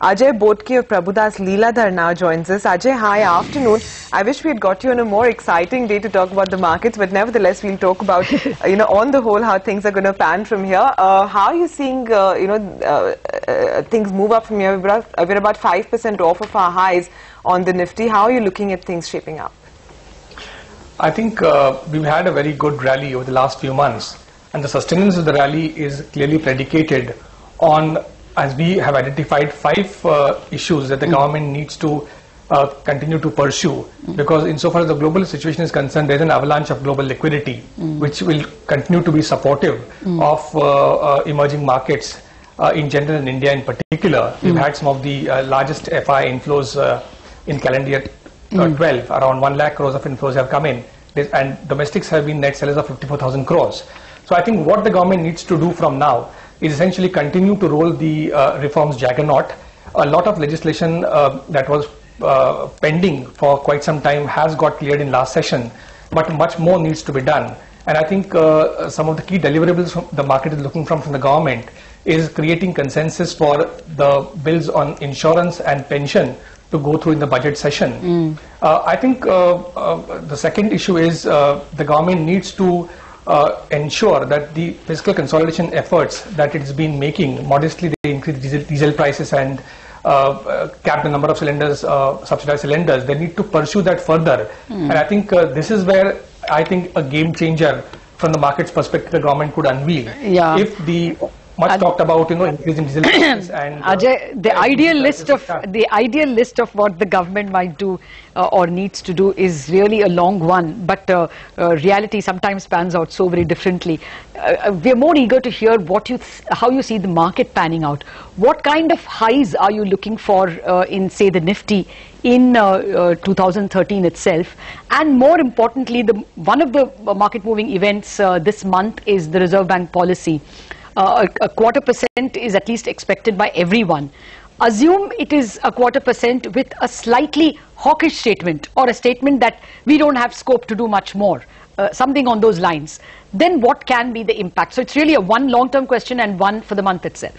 Ajay Bodke of Prabhudas Lilladher now joins us. Ajay, hi, afternoon. I wish we had got you on a more exciting day to talk about the markets, but nevertheless, we'll talk about, on the whole, how things are going to pan from here. How are you seeing, things move up from here? We're about 5% off of our highs on the Nifty. How are you looking at things shaping up? I think we've had a very good rally over the last few months, and the sustenance of the rally is clearly predicated on, as we have identified, 5 issues that the government needs to continue to pursue, because insofar as the global situation is concerned, there is an avalanche of global liquidity which will continue to be supportive of emerging markets in general and India in particular. We've had some of the largest FI inflows in calendar year 12, around 1 lakh crores of inflows have come in, and domestics have been net sellers of 54,000 crores. So I think what the government needs to do from now is essentially continue to roll the reforms juggernaut. A lot of legislation that was pending for quite some time has got cleared in last session, but much more needs to be done. And I think some of the key deliverables the market is looking from the government is creating consensus for the bills on insurance and pension to go through in the budget session. I think the second issue is the government needs to ensure that the fiscal consolidation efforts that it's been making, modestly they increase diesel prices and cap the number of cylinders, subsidized cylinders, they need to pursue that further. And I think this is where I think a game changer from the market's perspective the government could unveil. Yeah. If the much talked about, increasing diesel prices and Ajay, the ideal list of what the government might do or needs to do is really a long one, but reality sometimes pans out so very differently. We're more eager to hear how you see the market panning out. What kind of highs are you looking for in, say, the Nifty in 2013 itself? And more importantly, one of the market moving events this month is the Reserve Bank policy. A 0.25% is at least expected by everyone. Assume it is a 0.25% with a slightly hawkish statement, or a statement that we don't have scope to do much more, something on those lines. Then what can be the impact? So it's really a one long-term question and one for the month itself.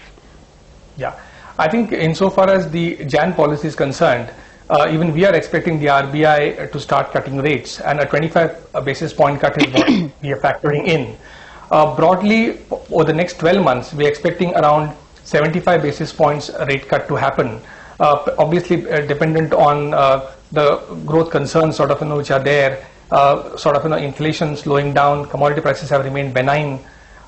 Yeah, I think insofar as the Jan policy is concerned, even we are expecting the RBI to start cutting rates, and a 25 basis point cut is what we are factoring in. Broadly, over the next 12 months, we are expecting around 75 basis points rate cut to happen. Obviously, dependent on the growth concerns which are there, inflation slowing down, commodity prices have remained benign.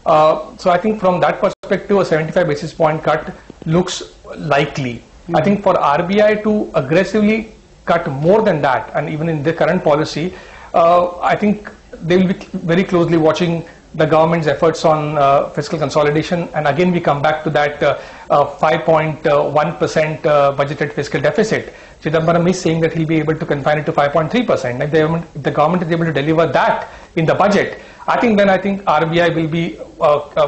So I think from that perspective, a 75 basis point cut looks likely. I think for RBI to aggressively cut more than that, and even in the current policy, I think they will be very closely watching the government's efforts on fiscal consolidation, and again we come back to that 5.1% budgeted fiscal deficit. Chidambaram is saying that he'll be able to confine it to 5.3%. If the government is able to deliver that in the budget, I think RBI will be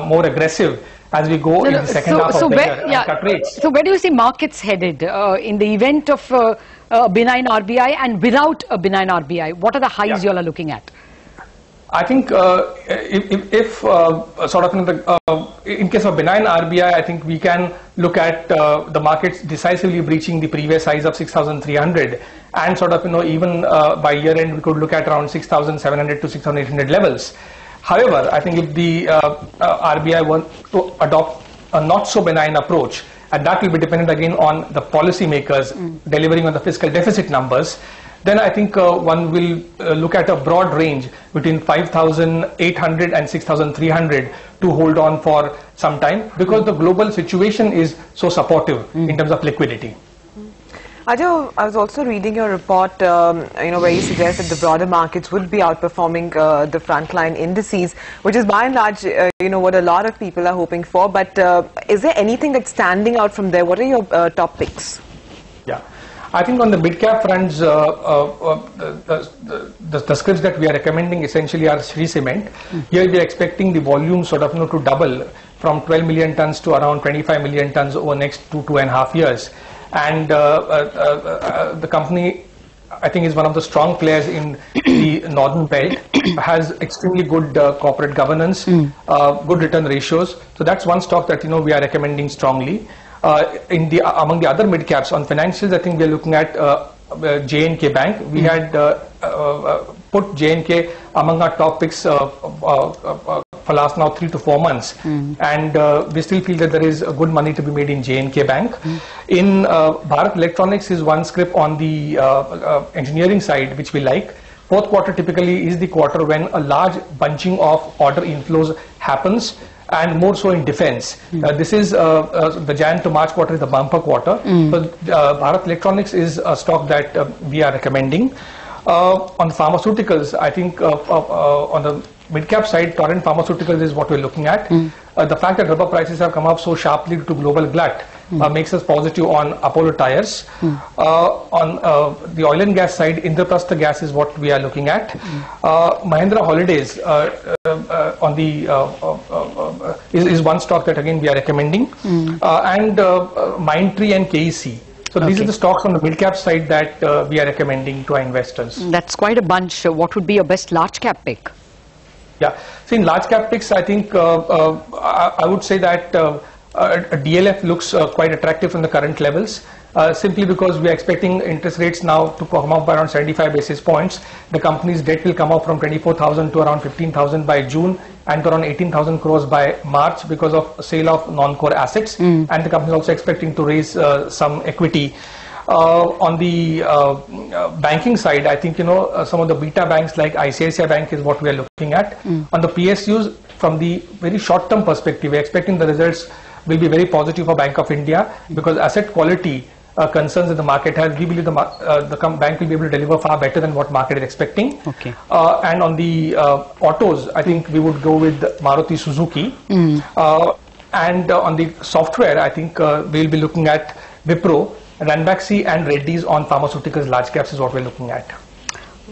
more aggressive as we go in the second half of the year and cut rates. So where do you see markets headed in the event of a benign RBI and without a benign RBI? What are the highs you all are looking at? I think if in case of benign RBI, I think we can look at the markets decisively breaching the previous highs of 6,300, and even by year end we could look at around 6,700 to 6,800 levels. However, I think if the RBI wants to adopt a not so benign approach, and that will be dependent again on the policymakers delivering on the fiscal deficit numbers, then I think one will look at a broad range between 5,800 and 6,300 to hold on for some time, because the global situation is so supportive in terms of liquidity. Ajay, I was also reading your report, where you suggest that the broader markets would be outperforming the frontline indices, which is by and large, what a lot of people are hoping for. But is there anything that's standing out from there? What are your top picks? Yeah. I think on the mid-cap fronts, the scripts that we are recommending essentially are Shree Cement. Here we are expecting the volume to double from 12 million tons to around 25 million tons over the next 2.5 years. And the company, I think, is one of the strong players in the northern belt, has extremely good corporate governance, good return ratios. So that's one stock that we are recommending strongly. Among the other mid caps on financials, I think we are looking at J&K Bank. We had put J&K among our top picks for last now 3 to 4 months, and we still feel that there is good money to be made in J&K Bank. In Bharat Electronics is one script on the engineering side which we like. Fourth quarter typically is the quarter when a large bunching of order inflows happens, and more so in defense. This is the Jan to March quarter is the bumper quarter. So Bharat Electronics is a stock that we are recommending. On pharmaceuticals, I think on the mid-cap side, Torrent Pharmaceuticals is what we're looking at. The fact that rubber prices have come up so sharply due to global glut makes us positive on Apollo Tyres. On the oil and gas side, Indraprastha Gas is what we are looking at. Mahindra Holidays on the is one stock that again we are recommending, and Mindtree and KEC. So these are the stocks on the mid-cap side that we are recommending to our investors. That's quite a bunch. What would be your best large-cap pick? Yeah, so in large-cap picks, I think I would say that a DLF looks quite attractive from the current levels, simply because we are expecting interest rates now to come up by around 75 basis points. The company's debt will come up from 24,000 to around 15,000 by June, and to around 18,000 crores by March because of sale of non-core assets. And the company is also expecting to raise some equity. On the banking side, I think, some of the beta banks like ICICI Bank is what we are looking at. On the PSUs, from the very short-term perspective, we are expecting the results will be very positive for Bank of India, because asset quality concerns that the market has, we believe the bank will be able to deliver far better than what market is expecting. Okay. And on the autos, I think we would go with Maruti Suzuki. And on the software, I think we'll be looking at Wipro, Ranbaxy and Reddy's. On pharmaceuticals, large caps is what we're looking at.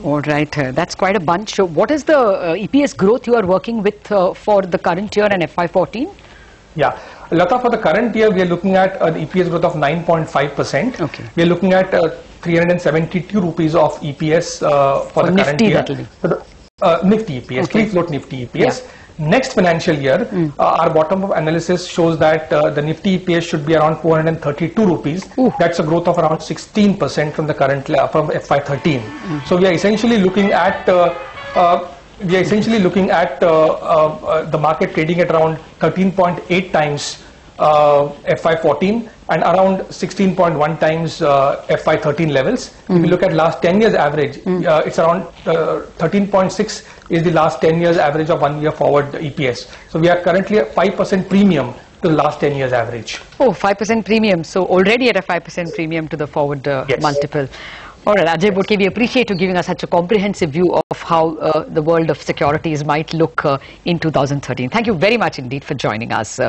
All right, that's quite a bunch. So what is the EPS growth you are working with for the current year and FY14? Yeah, Lata, for the current year, we are looking at an EPS growth of 9.5%. Okay. We are looking at 372 rupees of EPS for the current Nifty, year. that will be. So the, Nifty EPS, free float Nifty EPS. Yeah. Next financial year, our bottom-up analysis shows that the Nifty EPS should be around 432 rupees. That's a growth of around 16% from the current from FY13. So we are essentially looking at the market trading at around 13.8 times FY14 and around 16.1 times FY13 levels. If you look at last 10 years average, it's around 13.6 is the last 10 years average of 1 year forward EPS. So we are currently at 5% premium to the last 10 years average. Oh, 5% premium. So already at a 5% premium to the forward multiple. All right, Ajay Bodke, we appreciate you giving us such a comprehensive view of how the world of securities might look in 2013. Thank you very much indeed for joining us.